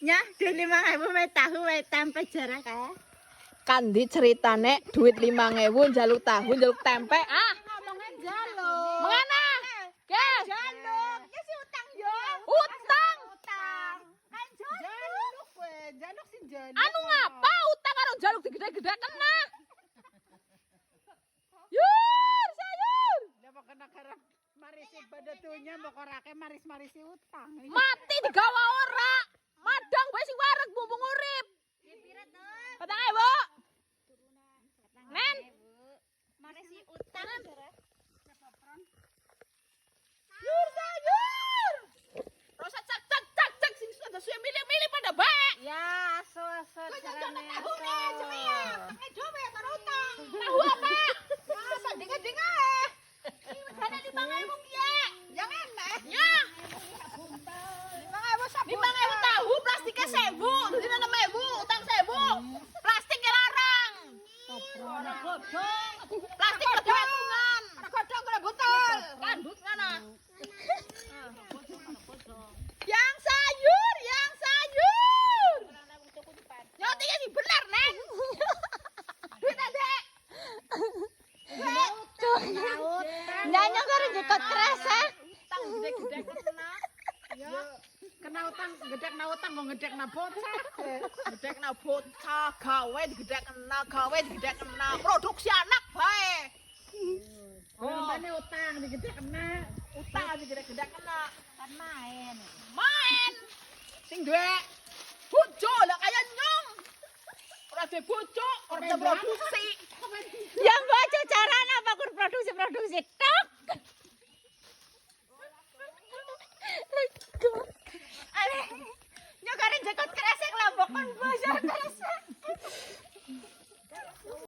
Nya, duit 5.000 wae tahu wae tempe jarak kae. Kandi ceritane duit 5.000 njaluk tahu njaluk tempe. Ah, Ngomongnya jaluk. mengana? Ke? Jaluk. Ya si utang yo. Utang. Utang. Kan jaluk kowe, jaluk sing jaluk. Anu ngapa utang karo njaluk digede-gede kena? Yur, sayur. Lah kok kena karep marisi badatunya mbok orake maris-marisi utang. Mati digawa ora. Madang wae sing wareg mumpung urip. Pira to? 4.000. Nen. Marisi utang jare. Yur, sayur. Rasa cak sing sudah suwe milih-milih pada bae. Ya, aso-aso jarane. Tahu apa? Masa ding-ding ae. Regane 5.000 piye? Jangan meh. Ya, 5.000 sabu. 5.000 tahu plastiknya 1.000, jadi 6.000, utang 1.000. Plastiknya larang. Ora godhong. Plastik lebih hitungan. Ora godhong ora botol. Kandut mana? Yang sayur. Nyotinya sih benar, Neng. Duit adek. Nyanyi karo jekot kresek. Utang gede-gede kena. Ya, kena utang, gedekna utang kok gedekna bocah. Gedekna bocah, gawe digedekna, produksi anak bae. Gampane utang digedekna. Utang digede-gede kena. Kan main. Main. Sing duwe bojo lah kaya nyong. Ora duwe bojo, ora bisa produksi. Yang baca caranya apa kur produksi tok. Nyokarin jekot kresek lah bokon bocah.